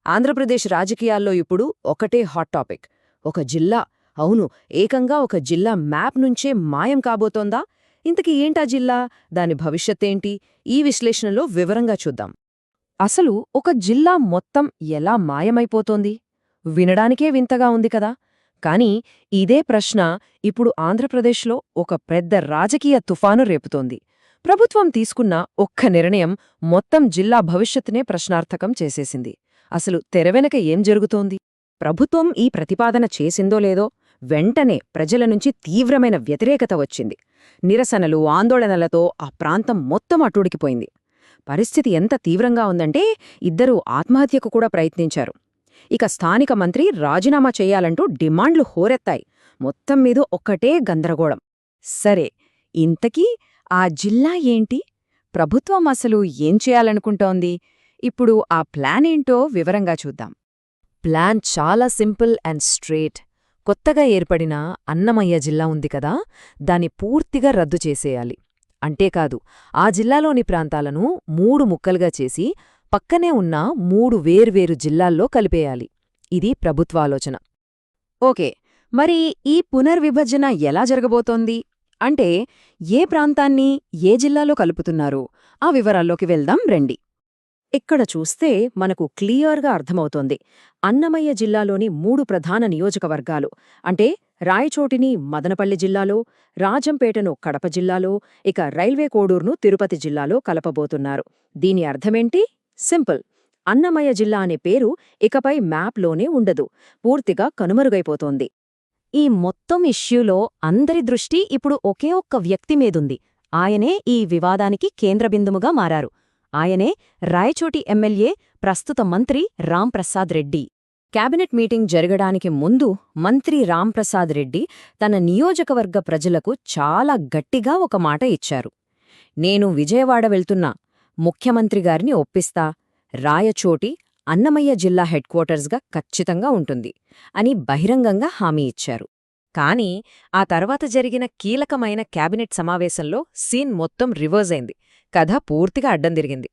ఆంధ్రప్రదేశ్ రాజకీయాల్లో ఇప్పుడు ఒకటే హాట్ టాపిక్. ఒక జిల్లా, అవును, ఏకంగా ఒక జిల్లా మ్యాప్ నుంచే మాయం కాబోతోందా? ఇంతకీ ఏంటా జిల్లా, దాని భవిష్యత్తేంటి? ఈ విశ్లేషణలో వివరంగా చూద్దాం. అసలు ఒక జిల్లా మొత్తం ఎలా మాయమైపోతోంది? వినడానికే వింతగా ఉంది కదా. కానీ ఇదే ప్రశ్న ఇప్పుడు ఆంధ్రప్రదేశ్లో ఒక పెద్ద రాజకీయ తుఫాను రేపుతోంది. ప్రభుత్వం తీసుకున్న ఒక్క నిర్ణయం మొత్తం జిల్లా భవిష్యత్తునే ప్రశ్నార్థకం చేసేసింది. అసలు తెరవెనక ఏం జరుగుతోంది? ప్రభుత్వం ఈ ప్రతిపాదన చేసిందో లేదో వెంటనే ప్రజల నుంచి తీవ్రమైన వ్యతిరేకత వచ్చింది. నిరసనలు, ఆందోళనలతో ఆ ప్రాంతం మొత్తం అట్టుడికిపోయింది. పరిస్థితి ఎంత తీవ్రంగా ఉందంటే ఇద్దరూ ఆత్మహత్యకు కూడా ప్రయత్నించారు. ఇక స్థానిక మంత్రి రాజీనామా చెయ్యాలంటూ డిమాండ్లు హోరెత్తాయి. మొత్తం మీద ఒక్కటే గందరగోళం. సరే, ఇంతకీ ఆ జిల్లా ఏంటి? ప్రభుత్వం అసలు ఏం చేయాలనుకుంటోంది? ఇప్పుడు ఆ ప్లాన్ ఏంటో వివరంగా చూద్దాం. ప్లాన్ చాలా సింపుల్ అండ్ స్ట్రేట్. కొత్తగా ఏర్పడిన అన్నమయ్య జిల్లా ఉంది కదా, దాన్ని పూర్తిగా రద్దు చేసేయాలి. అంతేకాదు, ఆ జిల్లాలోని ప్రాంతాలను 3 ముక్కలుగా చేసి పక్కనే ఉన్న 3 వేర్వేరు జిల్లాల్లో కలిపేయాలి. ఇది ప్రభుత్వ ఆలోచన. ఓకే, మరి ఈ పునర్విభజన ఎలా జరగబోతోంది? అంటే ఏ ప్రాంతాన్ని ఏ జిల్లాలో కలుపుతున్నారు? ఆ వివరాల్లోకి వెళ్దాం రండి. ఇక్కడ చూస్తే మనకు క్లియర్గా అర్థమవుతోంది. అన్నమయ్య జిల్లాలోని 3 ప్రధాన నియోజకవర్గాలు, అంటే రాయచోటిని మదనపల్లి జిల్లాలో, రాజంపేటను కడప జిల్లాలో, ఇక రైల్వే కోడూర్ను తిరుపతి జిల్లాలో కలపబోతున్నారు. దీని అర్థమేంటి? సింపుల్. అన్నమయ్య జిల్లా అనే పేరు ఇకపై మ్యాప్లోనే ఉండదు, పూర్తిగా కనుమరుగైపోతోంది. ఈ మొత్తం ఇష్యూలో అందరి దృష్టి ఇప్పుడు ఒకే ఒక్క వ్యక్తి మీదుంది. ఆయనే ఈ వివాదానికి కేంద్రబిందువుగా మారారు. ఆయనే రాయచోటి ఎమ్మెల్యే, ప్రస్తుత మంత్రి రాంప్రసాద్ రెడ్డి. కేబినెట్ మీటింగ్ జరగడానికి ముందు మంత్రి రాంప్రసాద్ రెడ్డి తన నియోజకవర్గ ప్రజలకు చాలా గట్టిగా ఒక మాట ఇచ్చారు. నేను విజయవాడ వెళ్తున్నా, ముఖ్యమంత్రి గారిని ఒప్పిస్తా, రాయచోటి అన్నమయ్య జిల్లా హెడ్ క్వార్టర్స్గా ఖచ్చితంగా ఉంటుంది అని బహిరంగంగా హామీ ఇచ్చారు. కానీ ఆ తర్వాత జరిగిన కీలకమైన కేబినెట్ సమావేశంలో సీన్ మొత్తం రివర్స్ అయింది. కథ పూర్తిగా అడ్డం తిరిగింది.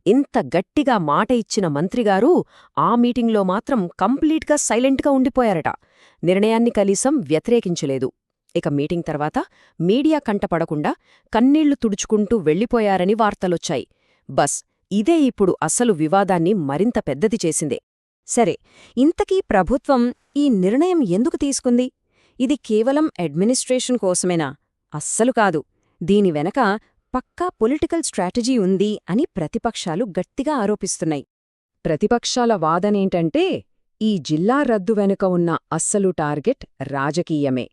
ఇంత గట్టిగా మాట ఇచ్చిన మంత్రిగారు ఆ మీటింగ్లో మాత్రం కంప్లీట్గా సైలెంట్గా ఉండిపోయారట. నిర్ణయాన్ని కనీసం వ్యతిరేకించలేదు. ఇక మీటింగ్ తర్వాత మీడియా కంటపడకుండా కన్నీళ్లు తుడుచుకుంటూ వెళ్లిపోయారని వార్తలొచ్చాయి. బస్ ఇదే ఇప్పుడు అసలు వివాదాన్ని మరింత పెద్దది చేసిందే. సరే, ఇంతకీ ప్రభుత్వం ఈ నిర్ణయం ఎందుకు తీసుకుంది? ఇది కేవలం అడ్మినిస్ట్రేషన్ కోసమేనా? అస్సలు కాదు. దీని వెనక పక్కా పొలిటికల్ స్ట్రాటజీ ఉంది అని ప్రతిపక్షాలు గట్టిగా ఆరోపిస్తున్నాయి. ప్రతిపక్షాల వాదనేంటంటే ఈ జిల్లా రద్దు వెనుక ఉన్న అస్సలు టార్గెట్ రాజకీయమే.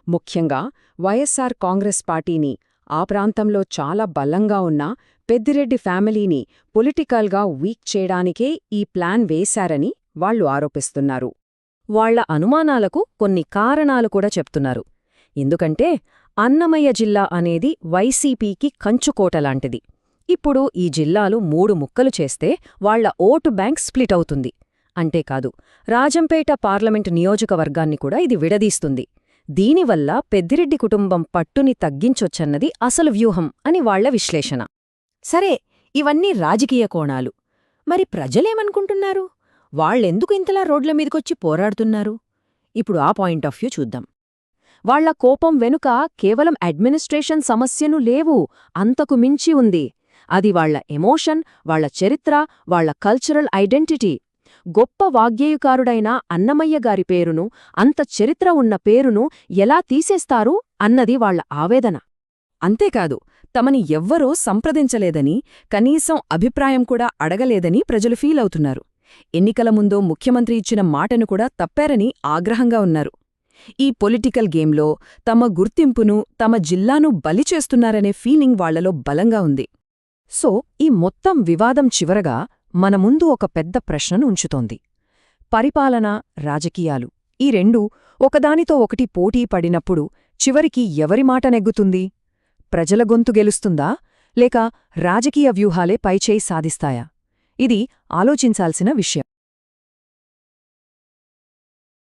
ముఖ్యంగా వైఎస్సార్ కాంగ్రెస్ పార్టీని, ఆ ప్రాంతంలో చాలా బలంగా ఉన్న పెద్దిరెడ్డి ఫ్యామిలీని పొలిటికల్గా వీక్ చేయడానికే ఈ ప్లాన్ వేశారని వాళ్లు ఆరోపిస్తున్నారు. వాళ్ల అనుమానాలకు కొన్ని కారణాలు కూడా చెప్తున్నారు. ఎందుకంటే అన్నమయ్య జిల్లా అనేది వైసీపీకి కంచుకోటలాంటిది. ఇప్పుడు ఈ జిల్లాలు 3 ముక్కలు చేస్తే వాళ్ల ఓటు బ్యాంక్ స్ప్లిట్ అవుతుంది. అంతేకాదు, రాజంపేట పార్లమెంటు నియోజకవర్గాన్ని కూడా ఇది విడదీస్తుంది. దీనివల్ల పెద్దిరెడ్డి కుటుంబం పట్టుని తగ్గించొచ్చన్నది అసలు వ్యూహం అని వాళ్ల విశ్లేషణ. సరే, ఇవన్నీ రాజకీయ కోణాలు. మరి ప్రజలేమనుకుంటున్నారు? వాళ్లెందుకు ఇంతలా రోడ్ల మీదకొచ్చి పోరాడుతున్నారు? ఇప్పుడు ఆ పాయింట్ ఆఫ్ వ్యూ చూద్దాం. వాళ్ల కోపం వెనుక కేవలం అడ్మినిస్ట్రేషన్ సమస్యను లేవు, అంతకు మించి ఉంది. అది వాళ్ల ఎమోషన్, వాళ్ల చరిత్ర, వాళ్ల కల్చరల్ ఐడెంటిటీ. గొప్ప వాగ్గేయకారుడైన అన్నమయ్య గారి పేరును, అంత చరిత్ర ఉన్న పేరును ఎలా తీసేస్తారు అన్నది వాళ్ల ఆవేదన. అంతేకాదు, తమని ఎవ్వరూ సంప్రదించలేదని, కనీసం అభిప్రాయం కూడా అడగలేదని ప్రజలు ఫీలవుతున్నారు. ఎన్నికల ముందో ముఖ్యమంత్రి ఇచ్చిన మాటను కూడా తప్పారని ఆగ్రహంగా ఉన్నారు. ఈ పొలిటికల్ గేమ్లో తమ గుర్తింపును, తమ జిల్లాను బలిచేస్తున్నారనే ఫీలింగ్ వాళ్లలో బలంగా ఉంది. సో ఈ మొత్తం వివాదం చివరగా మన ముందు ఒక పెద్ద ప్రశ్నను ఉంచుతోంది. పరిపాలన, రాజకీయాలు ఈ రెండూ ఒకదానితో ఒకటి పోటీ పడినప్పుడు చివరికి ఎవరి మాట నెగ్గుతుంది? ప్రజల గొంతు గెలుస్తుందా, లేక రాజకీయ వ్యూహాలే పైచేయి సాధిస్తాయా? ఇది ఆలోచించాల్సిన విషయం.